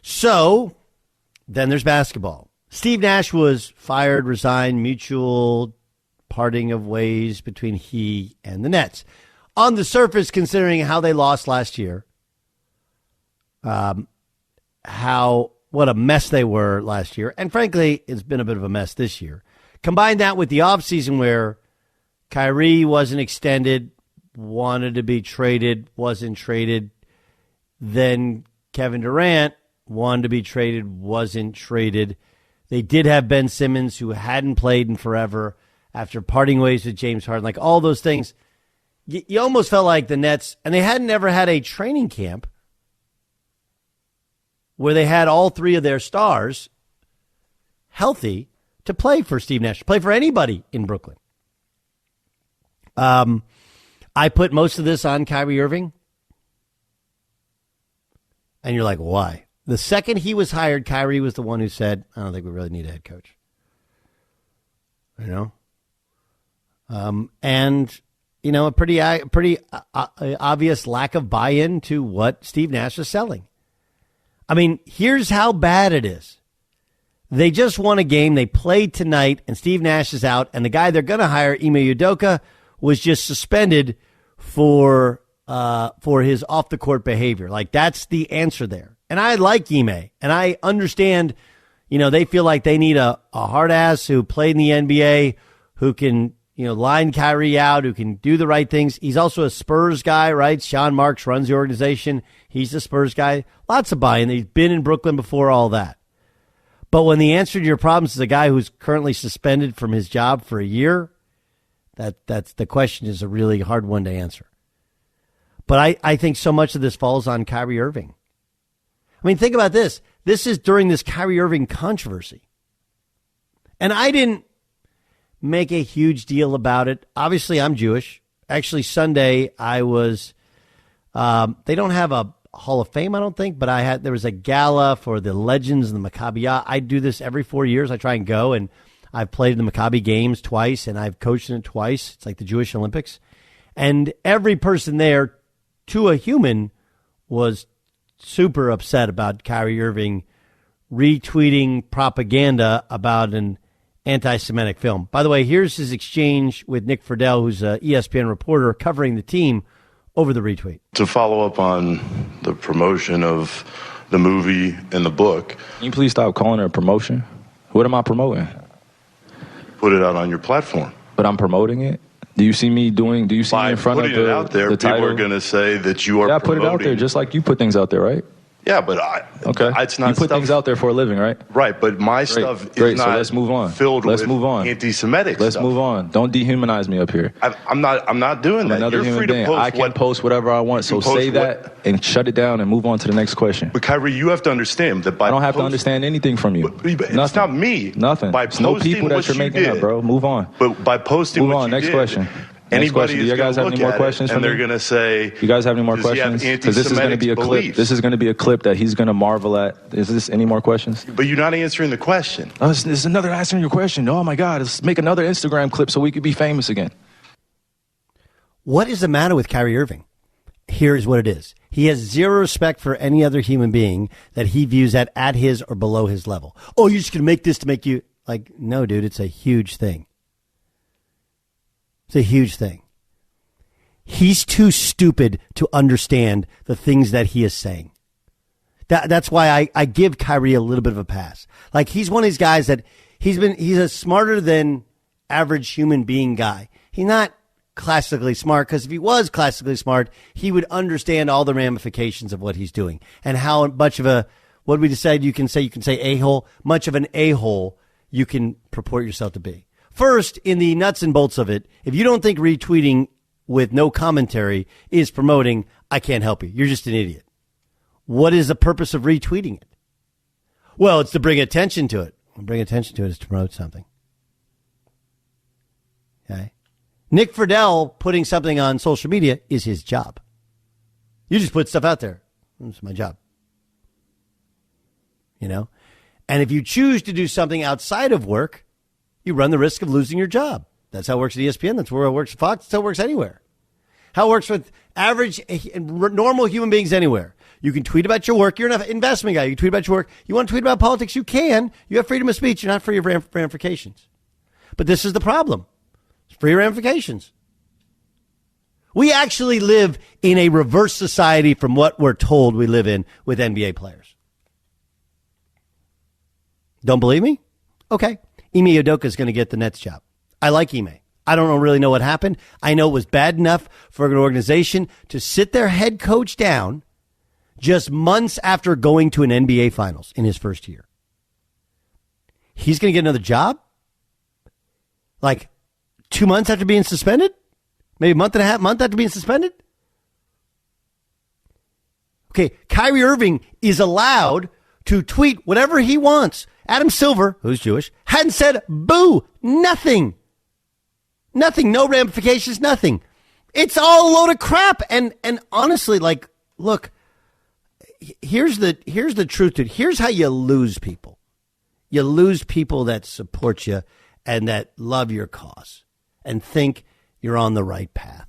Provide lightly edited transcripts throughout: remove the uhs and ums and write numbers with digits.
So then there's basketball. Steve Nash was fired, resigned, mutual parting of ways between he and the Nets. On the surface, considering how they lost last year, what a mess they were last year, and frankly, it's been a bit of a mess this year. Combine that with the offseason where Kyrie wasn't extended, wanted to be traded, wasn't traded. Then Kevin Durant wanted to be traded, wasn't traded. They did have Ben Simmons, who hadn't played in forever, after parting ways with James Harden. Like all those things, you almost felt like the Nets, and they hadn't ever had a training camp where they had all three of their stars healthy to play for Steve Nash, to play for anybody in Brooklyn. I put most of this on Kyrie Irving. And you're like, why? The second he was hired, Kyrie was the one who said, I don't think we really need a head coach. You know? And, you know, a pretty obvious lack of buy-in to what Steve Nash is selling. I mean, here's how bad it is. They just won a game. They played tonight, and Steve Nash is out. And the guy they're going to hire, Ime Udoka, was just suspended for his off-the-court behavior. Like, that's the answer there. And I like Ime, and I understand, you know, they feel like they need a hard ass who played in the NBA, who can, you know, line Kyrie out, who can do the right things. He's also a Spurs guy, right? Sean Marks runs the organization. He's the Spurs guy. Lots of buy-in. He's been in Brooklyn before, all that. But when the answer to your problems is a guy who's currently suspended from his job for a year, that's the question is a really hard one to answer. But I think so much of this falls on Kyrie Irving. I mean, think about this. This is during this Kyrie Irving controversy. And I didn't make a huge deal about it. Obviously, I'm Jewish. Actually, Sunday, I was, they don't have a Hall of Fame, I don't think, but there was a gala for the legends and the Maccabi. I do this every 4 years. I try and go, and I've played in the Maccabi games twice, and I've coached in it twice. It's like the Jewish Olympics. And every person there, to a human, was super upset about Kyrie Irving retweeting propaganda about an anti-Semitic film. By the way, here's his exchange with Nick Friedel, who's an ESPN reporter covering the team, over the retweet. To follow up on the promotion of the movie and the book. Can you please stop calling it a promotion? What am I promoting? Put it out on your platform. But I'm promoting it? Do you see me in front of the title? By putting it out there, people are going to say that you are promoting. Yeah, put it out there just like you put things out there, right? Yeah, but it's not. You put things out there for a living, right? Right, but my stuff is not. So let's move on. Filled with anti-Semitic Let's move on. Don't dehumanize me up here. I'm not doing that. Another human being. I can post whatever I want. So say that and shut it down and move on to the next question. But Kyrie, you have to understand that I don't have to understand anything from you. It's not me. Nothing. It's no people that you're making up, bro. Move on. But by posting what you did. Move on. Next question. Anybody do you guys have any more questions for me? And they're going to say, you guys have any more questions? Because this is going to be a clip. This is going to be a clip that he's going to marvel at. Is this any more questions? But you're not answering the question. Oh, this is another answering your question. Oh, my God. Let's make another Instagram clip so we could be famous again. What is the matter with Kyrie Irving? Here's what it is. He has zero respect for any other human being that he views at his or below his level. Oh, you're just going to make this to make you... Like, no, dude, it's a huge thing. It's a huge thing. He's too stupid to understand the things that he is saying. That's why I give Kyrie a little bit of a pass. Like, he's one of these guys that he's a smarter than average human being guy. He's not classically smart, because if he was classically smart, he would understand all the ramifications of what he's doing and how much of a, what we decided you can say a-hole, much of an a-hole you can purport yourself to be. First, in the nuts and bolts of it, if you don't think retweeting with no commentary is promoting, I can't help you. You're just an idiot. What is the purpose of retweeting it? Well, it's to bring attention to it. Bring attention to it is to promote something. Okay. Nick Friedel putting something on social media is his job. You just put stuff out there. That's my job. You know? And if you choose to do something outside of work, you run the risk of losing your job. That's how it works at ESPN. That's where it works at Fox. That's how it works anywhere. How it works with average, normal human beings anywhere. You can tweet about your work. You're an investment guy. You tweet about your work. You want to tweet about politics? You can. You have freedom of speech. You're not free of ramifications. But this is the problem. It's free ramifications. We actually live in a reverse society from what we're told we live in with NBA players. Don't believe me? Okay. Ime Udoka is going to get the Nets job. I like Ime. I don't really know what happened. I know it was bad enough for an organization to sit their head coach down just months after going to an NBA Finals in his first year. He's going to get another job? Like 2 months after being suspended? Maybe a month after being suspended? Okay, Kyrie Irving is allowed to tweet whatever he wants. Adam Silver, who's Jewish, hadn't said boo, nothing. Nothing, no ramifications, nothing. It's all a load of crap. And honestly, like, look, here's the truth to it. Here's how you lose people. You lose people that support you and that love your cause and think you're on the right path.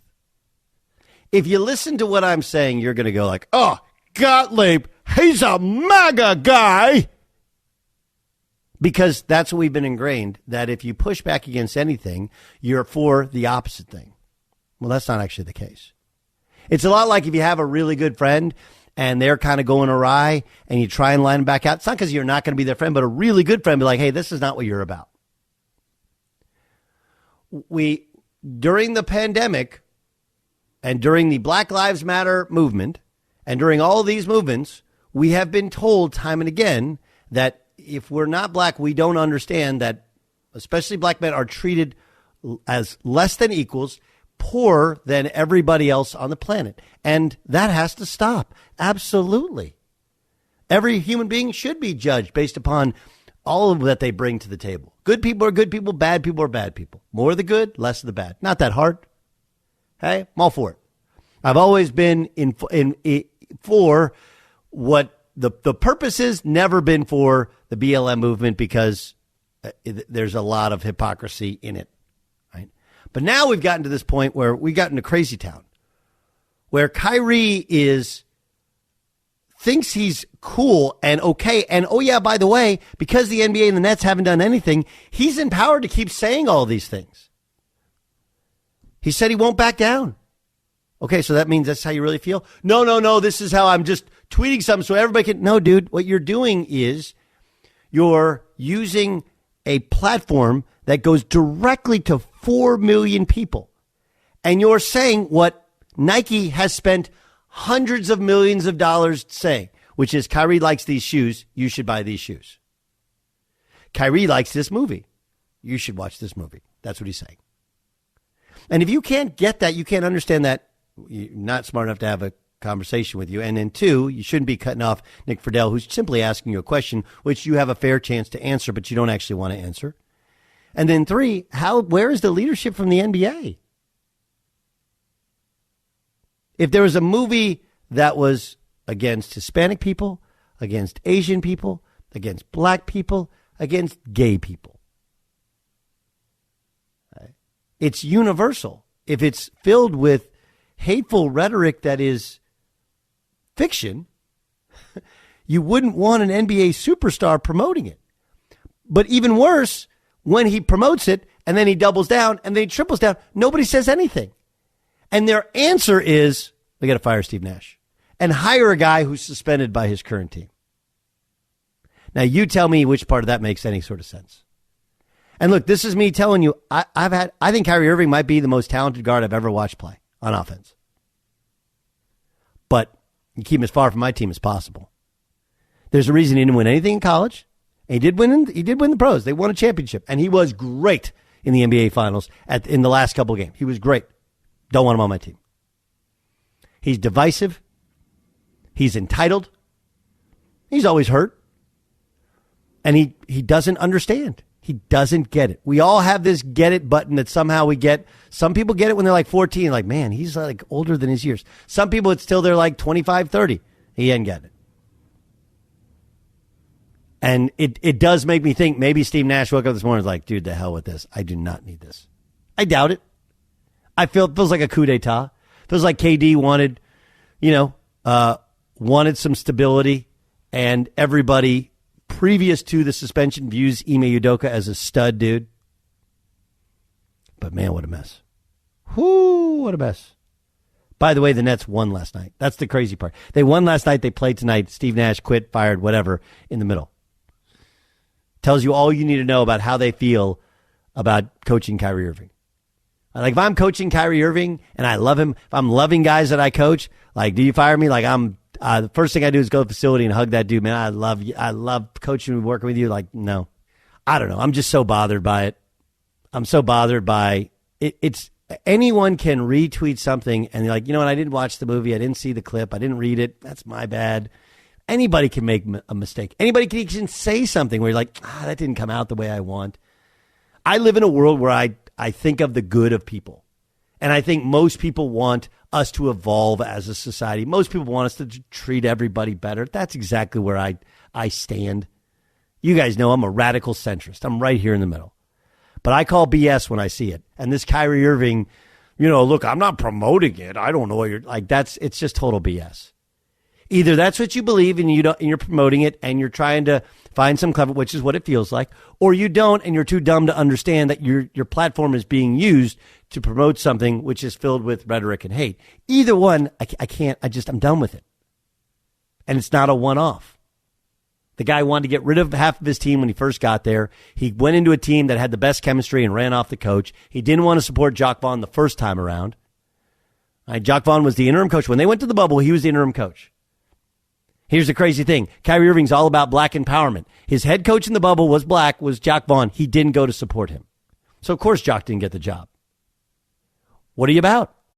If you listen to what I'm saying, you're going to go like, oh, Gottlieb, he's a MAGA guy. Because that's what we've been ingrained, that if you push back against anything, you're for the opposite thing. Well, that's not actually the case. It's a lot like if you have a really good friend and they're kind of going awry and you try and line them back out. It's not because you're not going to be their friend, but a really good friend be like, hey, this is not what you're about. During the pandemic and during the Black Lives Matter movement and during all of these movements, we have been told time and again that if we're not black, we don't understand that especially black men are treated as less than equals, poorer than everybody else on the planet. And that has to stop. Absolutely. Every human being should be judged based upon all of that they bring to the table. Good people are good people. Bad people are bad people. More of the good, less of the bad. Not that hard. Hey, I'm all for it. I've always been for what the purpose has never been for the BLM movement because there's a lot of hypocrisy in it, right? But now we've gotten to this point where we got into crazy town, where Kyrie thinks he's cool and okay. And, oh, yeah, by the way, because the NBA and the Nets haven't done anything, he's empowered to keep saying all these things. He said he won't back down. Okay, so that means that's how you really feel? No, this is how I'm just tweeting something so everybody can. No, dude, what you're doing is you're using a platform that goes directly to 4 million people. And you're saying what Nike has spent hundreds of millions of dollars saying, which is Kyrie likes these shoes. You should buy these shoes. Kyrie likes this movie. You should watch this movie. That's what he's saying. And if you can't get that, you can't understand that, you're not smart enough to have a conversation with you. And then 2, you shouldn't be cutting off Nick Friedel, who's simply asking you a question, which you have a fair chance to answer, but you don't actually want to answer. And then 3, where is the leadership from the NBA? If there was a movie that was against Hispanic people, against Asian people, against black people, against gay people, it's universal. If it's filled with hateful rhetoric that is fiction, you wouldn't want an NBA superstar promoting it. But even worse, when he promotes it and then he doubles down and then he triples down, nobody says anything. And their answer is, we got to fire Steve Nash and hire a guy who's suspended by his current team. Now, you tell me which part of that makes any sort of sense. And look, this is me telling you, I think Kyrie Irving might be the most talented guard I've ever watched play on offense. But you keep him as far from my team as possible. There's a reason he didn't win anything in college. He did win the pros. They won a championship. And he was great in the NBA Finals in the last couple of games. He was great. Don't want him on my team. He's divisive. He's entitled. He's always hurt. And he doesn't understand. He doesn't get it. We all have this get it button that somehow we get. Some people get it when they're like 14. Like, man, he's like older than his years. Some people, it's till they're like 25, 30. He ain't getting it. And it does make me think maybe Steve Nash woke up this morning and was like, dude, the hell with this. I do not need this. I doubt it. It feels like a coup d'etat. Feels like KD wanted, wanted some stability, and everybody previous to the suspension views Ime Udoka as a stud dude. But man, what a mess. Whoo, what a mess. By the way, the Nets won last night. That's the crazy part. They won last night. They played tonight. Steve Nash quit, fired, whatever, in the middle. Tells you all you need to know about how they feel about coaching Kyrie Irving. Like, if I'm coaching Kyrie Irving and I love him, if I'm loving guys that I coach, like, do you fire me? Like, the first thing I do is go to the facility and hug that dude. Man, I love you. I love coaching and working with you. Like, no. I don't know. I'm just so bothered by it. I'm so bothered by it. It's anyone can retweet something and they're like, you know what? I didn't watch the movie. I didn't see the clip. I didn't read it. That's my bad. Anybody can make a mistake. Anybody can even say something where you're like, that didn't come out the way I want. I live in a world where I think of the good of people. And I think most people want us to evolve as a society. Most people want us to treat everybody better. That's exactly where I stand. You guys know I'm a radical centrist. I'm right here in the middle. But I call BS when I see it. And this Kyrie Irving, look, I'm not promoting it. I don't know what you're like. It's just total BS. Either that's what you believe and you're promoting it and you're trying to find some clever, which is what it feels like, or you don't and you're too dumb to understand that your platform is being used to promote something which is filled with rhetoric and hate. Either one, I can't. I'm done with it. And it's not a one-off. The guy wanted to get rid of half of his team when he first got there. He went into a team that had the best chemistry and ran off the coach. He didn't want to support Jacques Vaughn the first time around. Jacques Vaughn was the interim coach. When they went to the bubble, he was the interim coach. Here's the crazy thing. Kyrie Irving's all about black empowerment. His head coach in the bubble was black, was Jacques Vaughn. He didn't go to support him. So, of course, Jacques didn't get the job. What are you about?